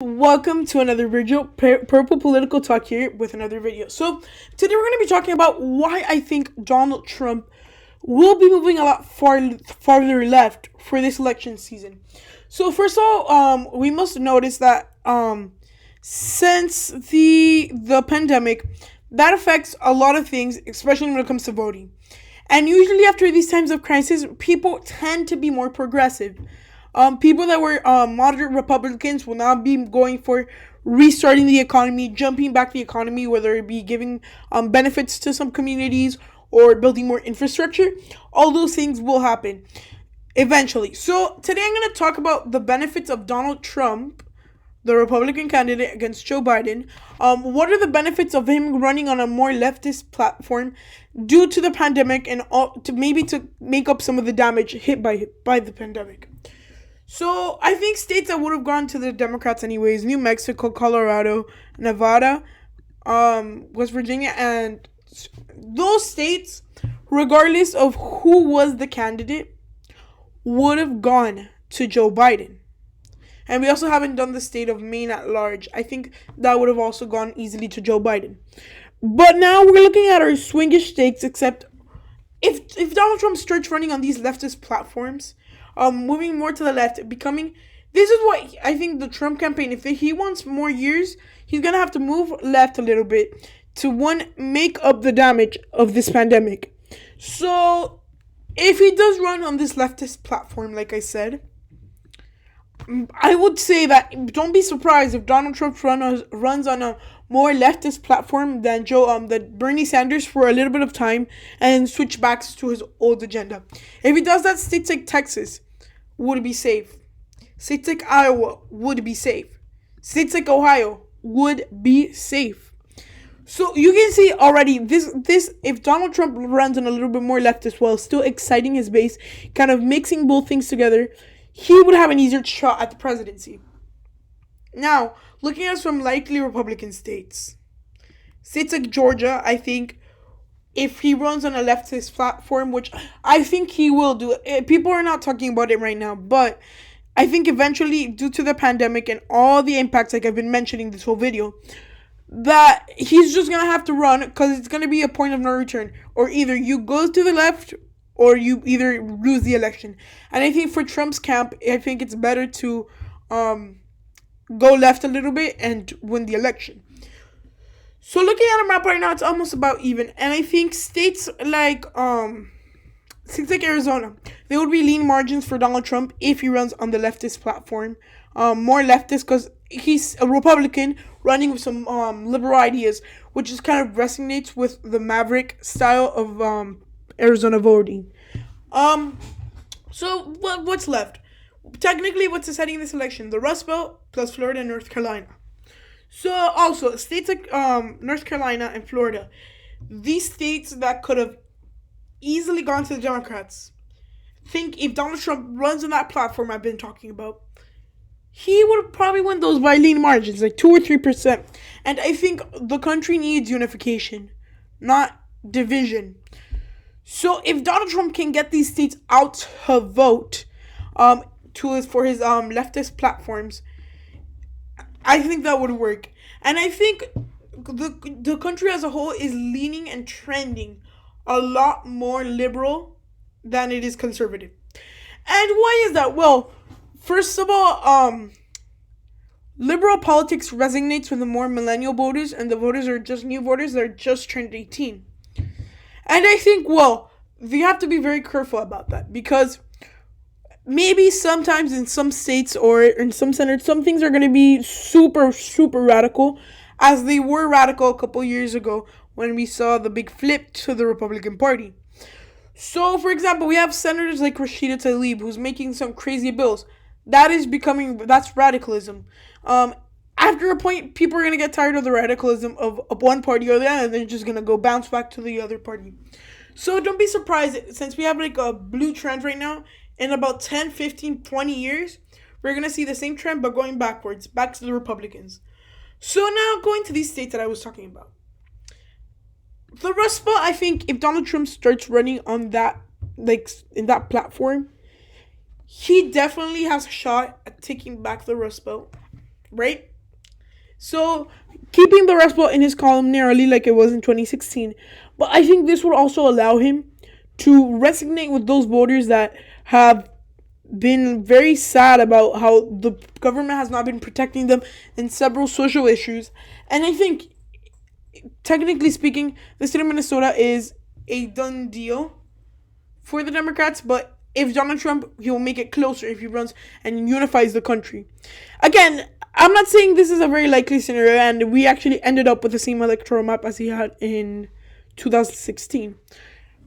Welcome to another video, Purple Political Talk here with another video. So, today we're going to be talking about why I think Donald Trump will be moving a lot farther left for this election season. So, first of all, we must notice that since the pandemic, that affects a lot of things, especially when it comes to voting. And usually after these times of crisis, people tend to be more progressive. People that were moderate Republicans will now be going for restarting the economy, jumping back the economy, whether it be giving benefits to some communities or building more infrastructure. All those things will happen eventually. So today I'm going to talk about the benefits of Donald Trump, the Republican candidate against Joe Biden. What are the benefits of him running on a more leftist platform due to the pandemic and to make up some of the damage hit by the pandemic? So I think states that would have gone to the Democrats anyways: New Mexico, Colorado, Nevada, West Virginia, and those states, regardless of who was the candidate, would have gone to Joe Biden. And we also haven't done the state of Maine at large. I think that would have also gone easily to Joe Biden. But now we're looking at our swingish states, except if Donald Trump starts running on these leftist platforms, moving more to the left, becoming, this is what I think the Trump campaign, if he wants more years, he's gonna have to move left a little bit to make up the damage of this pandemic. So if he does run on this leftist platform, like I said, I would say that don't be surprised if Donald Trump runs on a more leftist platform than Bernie Sanders for a little bit of time and switch back to his old agenda. If he does that, states like Texas would be safe. States like Iowa would be safe. States like Ohio would be safe. So you can see already this if Donald Trump runs on a little bit more leftist while still exciting his base, kind of mixing both things together, he would have an easier shot at the presidency. Now, looking at some likely Republican states. States like Georgia, I think, if he runs on a leftist platform, which I think he will do, people are not talking about it right now, but I think eventually, due to the pandemic and all the impacts like I've been mentioning this whole video, that he's just going to have to run because it's going to be a point of no return. Or either you go to the left or you either lose the election. And I think for Trump's camp, I think it's better to go left a little bit and win the election. So looking at a map right now, it's almost about even. And I think states like Arizona, there would be lean margins for Donald Trump if he runs on the leftist platform. More leftist because he's a Republican running with some liberal ideas, which is kind of resonates with the maverick style of Arizona voting. So what's left? Technically, what's deciding this election? The Rust Belt plus Florida and North Carolina. So also states like North Carolina and Florida, these states that could have easily gone to the Democrats. Think if Donald Trump runs on that platform I've been talking about, he would probably win those by lean margins, like 2 or 3%. And I think the country needs unification, not division. So if Donald Trump can get these states out to vote, for his leftist platforms, I think that would work. And I think the country as a whole is leaning and trending a lot more liberal than it is conservative. And why is that? Well, first of all, liberal politics resonates with the more millennial voters, and the voters are just new voters that are just turned 18. And I think, well, you have to be very careful about that because maybe sometimes in some states or in some senators, some things are going to be super, super radical, as they were radical a couple years ago when we saw the big flip to the Republican Party. So, for example, we have senators like Rashida Tlaib, who's making some crazy bills. That's radicalism. After a point, people are going to get tired of the radicalism of one party or the other, and they're just going to go bounce back to the other party. So don't be surprised, since we have like a blue trend right now, in about 10, 15, 20 years, we're going to see the same trend, but going backwards, back to the Republicans. So now going to these states that I was talking about. The Rust Belt, I think if Donald Trump starts running on that, like in that platform, he definitely has a shot at taking back the Rust Belt. right? So keeping the Rust Belt in his column narrowly like it was in 2016. But I think this would also allow him to resonate with those voters that have been very sad about how the government has not been protecting them in several social issues. And I think, technically speaking, the state of Minnesota is a done deal for the Democrats, but if Donald Trump, he will make it closer if he runs and unifies the country. Again, I'm not saying this is a very likely scenario, and we actually ended up with the same electoral map as he had in 2016.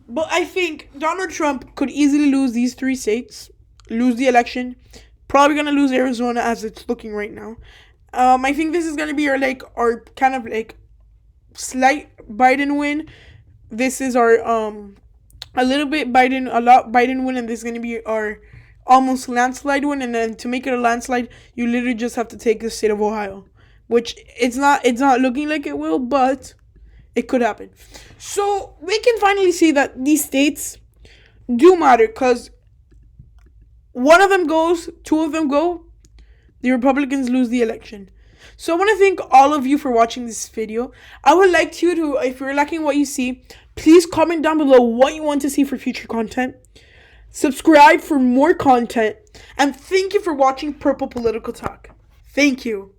But I think Donald Trump could easily lose these three states, lose the election, probably gonna lose Arizona as it's looking right now. I think this is gonna be our kind of like slight Biden win. This is our a little bit Biden, a lot Biden win, and this is gonna be our almost landslide win. And then to make it a landslide, you literally just have to take the state of Ohio, which it's not looking like it will, but it could happen. So we can finally see that these states do matter, because one of them goes, two of them go, the Republicans lose the election. So I want to thank all of you for watching this video. I would like you to, if you're liking what you see, please comment down below what you want to see for future content. Subscribe for more content. And thank you for watching Purple Political Talk. Thank you.